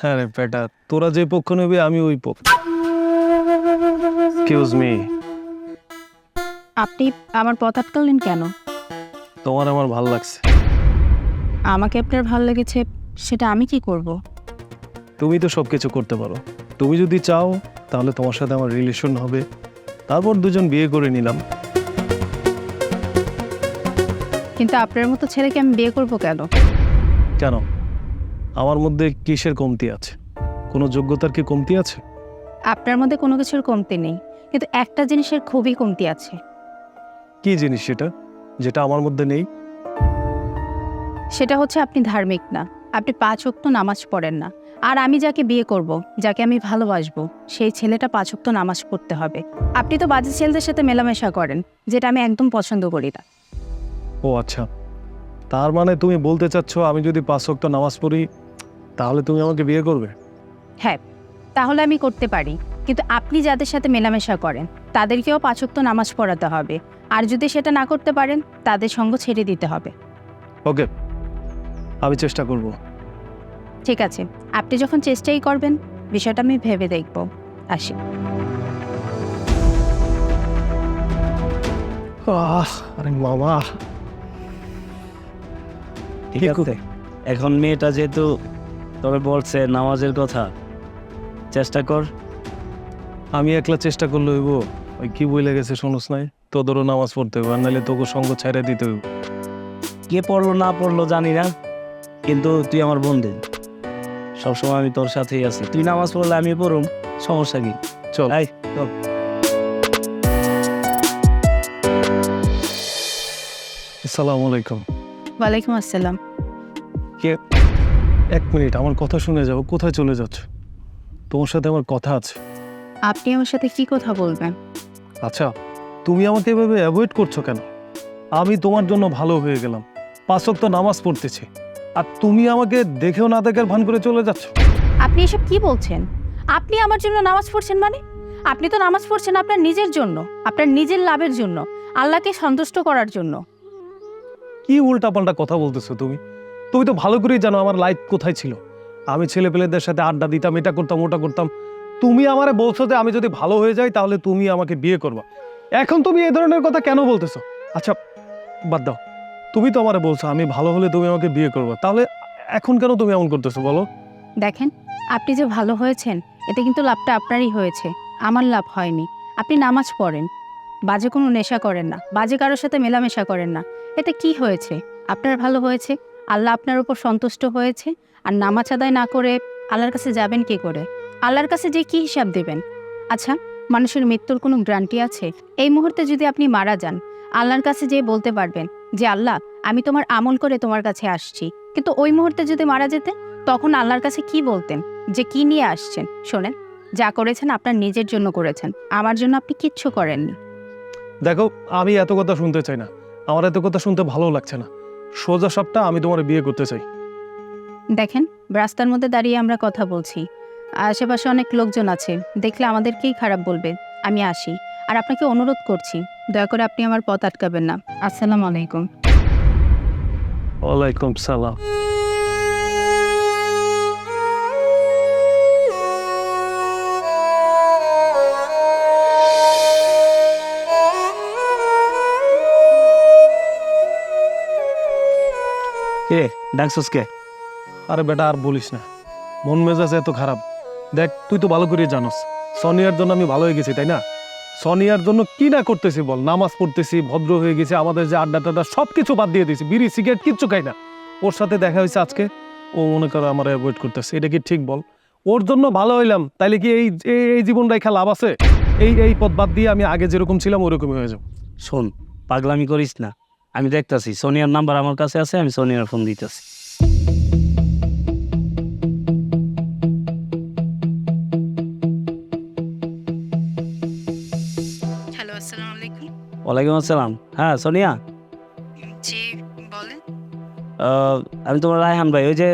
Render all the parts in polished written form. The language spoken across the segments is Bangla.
হ্যাঁ রে বেটা, তোরা যে পক্ষ নেবে আমি ওই পক্ষ। এক্সকিউজ মি, আপনি আমার পথ আটকালেন কেন? তোমার আমার ভাল লাগছে। আমাকে আপনার ভালো লেগেছে, সেটা আমি কি করব? তুমি তো সব কিছু করতে পারো। তুমি যদি চাও তাহলে তোমার সাথে আমার রিলেশন হবে, তারপর দুজন বিয়ে করে নিলাম। কিন্তু আপনার মতো ছেলেকে আমি বিয়ে করব কেন? কেন? আমার মধ্যে কিসের কমতি আছে? কোনো যোগ্যতার কি কমতি আছে? আপনার মধ্যে কোনো কিছুর কমতি নেই, কিন্তু একটা জিনিসের খুবই কমতি আছে। কি জিনিস সেটা, যেটা আমার মধ্যে নেই? সেটা হচ্ছে আপনি ধার্মিক না। আপনি 5 ওয়াক্ত নামাজ পড়েন না। আর আমি যাকে বিয়ে করব, যাকে আমি ভালোবাসবো, সেই ছেলেটা 5 ওয়াক্ত নামাজ পড়তে হবে। আপনি তো বাজে ছেলেদের সাথে মেলামেশা করেন, যেটা আমি একদম পছন্দ করি না। ও আচ্ছা, তার মানে তুমি বলতে চাচ্ছ আমি যদি 5 ওয়াক্ত নামাজ পড়ি তাহলে তুমি আমাকে বিয়ে করবে? হ্যাঁ, তাহলে আমি করতে পারি, কিন্তু আপনি যাদের সাথে মেলামেশা করেন তাদেরকেও 5 ওয়াক্ত নামাজ পড়াতে হবে। আর যদি সেটা না করতে পারেন, তাদের সঙ্গ ছেড়ে দিতে হবে। ওকে, আমি চেষ্টা করব। ঠিক আছে, আপনি যখন চেষ্টাই করবেন, বিষয়টা আমি ভেবে দেখব। আসি। আরে মামা, ঠিক আছে। এখন মেয়েটা যেহেতু তবে বলছে নামাজের কথা, চেষ্টা কর। আমি একলা চেষ্টা করলে হইব? ওই কি বইলে গেছে শোনস নাই, তোদেরও নামাজ পড়তে হবে, আর নাহলে তোকে সঙ্গ ছাইড়া দিতে হইব। কে পড়লো না পড়লো জানি না, কিন্তু তুই আমার বন্ধু, সবসময় আমি তোর সাথেই আছি। তুই নামাজ পড়লে আমি পড়ুম, সমস্যা কি? চল। এই চল। আসসালামু আলাইকুম। ওয়ালাইকুম আসসালাম। কে? এক মিনিট, আমার কথা শুনে যাও। কোথায় চলে যাচ্ছ? তোমার সাথে আমার কথা আছে। আপনি আমার সাথে কি কথা বলবেন? আচ্ছা, তুমি আমাকে এভাবে অ্যাভয়েড করছো কেন? আমি তোমার জন্য ভালো হয়ে গেলাম, 5 ওয়াক্ত নামাজ পড়তেছি, আর তুমি আমাকে দেখেও না দেখার ভান করে চলে যাচ্ছ। আপনি এসব কি বলছেন? আপনি আমার জন্য নামাজ পড়ছেন মানে? আপনি তো নামাজ পড়ছেন আপনার নিজের জন্য, আপনার নিজের লাভের জন্য, আল্লাহকে সন্তুষ্ট করার জন্য। কি উল্টাপাল্টা কথা বলতেছো তুমি? তুমি তো ভালো করেই জানো আমার লাইফ কোথায় ছিল। আমি ছেলেপেলেদের সাথে আড্ডা দিতাম, এটা করতাম ওটা করতাম। তুমি আমারে বলছো যে আমি যদি ভালো হয়ে যাই তাহলে তুমি আমাকে বিয়ে করবা। এখন তুমি এই ধরনের কথা কেন বলতেছো? আচ্ছা বাদ দাও, তুমি তো আমারে বলছো আমি ভালো হলে তুমি আমাকে বিয়ে করবা, তাহলে এখন কেন তুমি এমন করতেছো বলো? দেখেন, আপনি যে ভালো হয়েছেন, এতে কিন্তু লাভটা আপনারই হয়েছে, আমার লাভ হয়নি। আপনি নামাজ পড়েন, বাজে কোনো নেশা করেন না, বাজে কারোর সাথে মেলামেশা করেন না, এতে কি হয়েছে? আপনার ভালো হয়েছে, আল্লাহ আপনার উপর সন্তুষ্ট হয়েছে। আর নামাজ আদায় না করে আল্লাহর কাছে যাবেন কি করে? আল্লাহর কাছে যে কি হিসাব দেবেন? আচ্ছা, মানুষের মৃত্যুর কোনো গ্যারান্টি আছে? এই মুহূর্তে যদি আপনি মারা যান, আল্লাহর কাছে যেয়ে বলতে পারবেন যে আল্লাহ, আমি তোমার আমল করে তোমার কাছে আসছি। কিন্তু ওই মুহূর্তে যদি মারা যেতেন, তখন আল্লাহর কাছে কি বলতেন? যে কি নিয়ে আসছেন? শোনেন, যা করেছেন আপনার নিজের জন্য করেছেন, আমার জন্য আপনি কিচ্ছু করেননি। দেখো, আমি এত কথা শুনতে চাই না, আমার এত কথা শুনতে ভালো লাগছে না। সোজা সাপটা আমি তোমার বিয়ে করতে চাই। দেখেন, রাস্তার মধ্যে দাঁড়িয়ে আমরা কথা বলছি, আশেপাশে অনেক লোকজন আছে, দেখলে আমাদেরকেই খারাপ বলবে। আমি আসি, আর আপনাকে অনুরোধ করছি, দয়া করে আপনি আমার পথ আটকাবেন না। আসসালামু আলাইকুম। ওয়ালাইকুম সালাম। কে ডাকছস কে? আরে বেটা আর বলিস না, মন মেজাজ এত খারাপ। দেখ, তুই তো ভালো করে জানোস সোনিয়ার জন্য আমি ভালো হয়ে গেছি, তাই না? সোনিয়ার জন্য কি না করতেছি বল, নামাজ পড়তেছি, ভদ্র হয়ে গেছি, আমাদের যে আড্ডা টাড্ডা সব কিছু বাদ দিয়ে দিয়েছি, বিড়ি সিগারেট কিচ্ছু খাই না। ওর সাথে দেখা হয়েছে আজকে, ও মনে করো আমার অ্যাভয়েড করতেছে, এটা কি ঠিক বল? ওর জন্য ভালো হইলাম, তাইলে কি এই এই জীবন রেখা লাভ আছে? এই পথ বাদ দিয়ে আমি আগে যেরকম ছিলাম ওরকমই হয়ে যাবো। শোন, পাগলামি করিস না। আমি দেখতাছি, সোনিয়ার নাম্বার আমার কাছে আছে, আমি সোনিয়ার ফোন দিতেছি। হ্যালো, আসসালামু আলাইকুম। ওয়ালাইকুম আসসালাম। হ্যাঁ সোনিয়া, জি বলেন। আমি তোমার রায়হান ভাই। ওই যে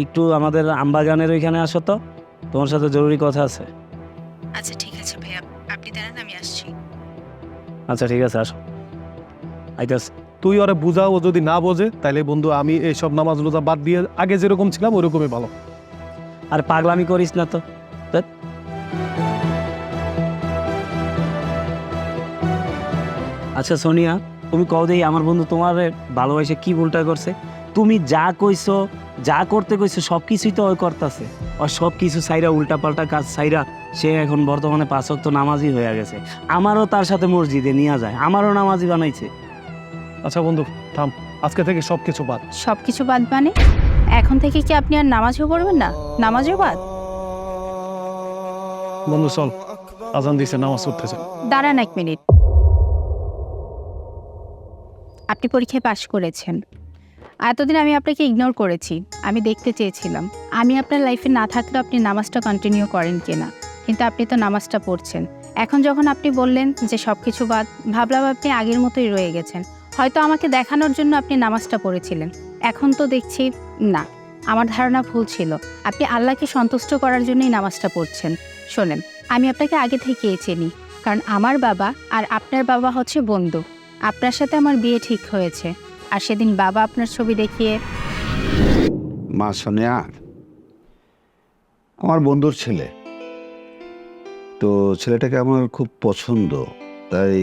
একটু আমাদের আমবাগানের ওইখানে আসো তো, তোমার সাথে জরুরি কথা আছে। আচ্ছা ঠিক আছে ভাইয়া, আপনি দাঁড়ান, আমি আসছি। আচ্ছা ঠিক আছে, আসো। আইতাস। তুই ওরে বুঝাও, ও যদি না বোঝে তাইলে বন্ধু আমি এইসব নামাজ রোজা বাদ দিয়ে আগে যেরকম ছিলাম ওরকমই ভালো। আর পাগলামি করিস না তো। ধ্যাৎ। আচ্ছা সোনিয়া, তুমি কও দেই আমার বন্ধু তোমার ভালোবাসে কি ভুলটা করছে? তুমি যা কইছো, যা করতে কইছো সব কিছুই তো ওই করতেছে। আর সব কিছু সাইরা উল্টাপাল্টা কাজ সাইরা সে এখন বর্তমানে 5 ওয়াক্ত নামাজি হয়ে গেছে। আমারও তার সাথে মসজিদে নিয়ে যায়, আমারও নামাজি বানাইছে। আচ্ছা বন্ধু থাম, আজকে থেকে সব কিছু বাদ। সব কিছু বাদ মানে এখন থেকে কি আপনি আর নামাজও পড়বেন না? নামাজও বাদ? বন্ধু চল, আজান দিছে, নামাজ পড়তেছে। দাঁড়ান 1 মিনিট। আপনি পরীক্ষায় পাশ করেছেন, এতদিন আমি আপনাকে ইগনোর করেছি। আমি দেখতে চেয়েছিলাম আমি আপনার লাইফে না থাকলেও আপনি নামাজটা কন্টিনিউ করেন কিনা, কিন্তু আপনি তো নামাজটা পড়ছেন। এখন যখন আপনি বললেন যে সব কিছু বাদ, ভাবলাম আপনি আগের মতোই রয়ে গেছেন। হয়তো আমাকে দেখানোর জন্য আপনি নামাজটা পড়েছিলেন, এখন তো দেখছি না, আমার ধারণা ভুল ছিল। আপনি আল্লাহকে সন্তুষ্ট করার জন্যই নামাজটা পড়ছেন। শোনেন, আমি আপনাকে আগে থেকেই চিনি, কারণ আমার বাবা আর আপনার বাবা হচ্ছে বন্ধু। আপনার সাথে আমার বিয়ে ঠিক হয়েছে, আর সেদিন বাবা আপনার ছবি দেখিয়ে। মা সোনিয়া আমার বন্ধুর ছেলে, তো ছেলেটাকে আমার খুব পছন্দ, তাই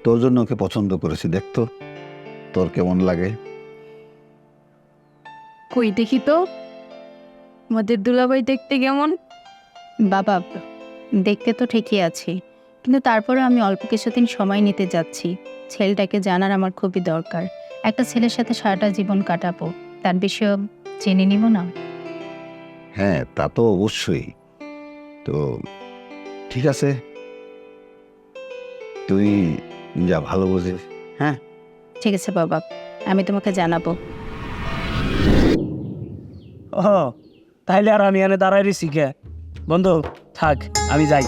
তোর জন্য ওকে পছন্দ করেছি। দেখতো তোর কেমন লাগে। কই দেখি তো আমাদের দুলাভাই দেখতে কেমন। বাবা, দেখতে তো ঠিকই আছি, কিন্তু তারপরে আমি অল্প কিছুদিন সময় নিতে যাচ্ছি। ছেলেটাকে জানার আমার খুবই দরকার। একটা ছেলের সাথে সারাটা জীবন কাটাবো, তার বিষয়ে জেনে নিব না? হ্যাঁ, তা তো অবশ্যই। তো ঠিক আছে, তুই যা ভালো বুঝিস। হ্যাঁ ঠিক আছে বাবা, আমি তোমাকে জানাবো। ও তাইলে আর আমি এনে দাঁড়াই রইছি কে? বন্ধু থাক, আমি যাই।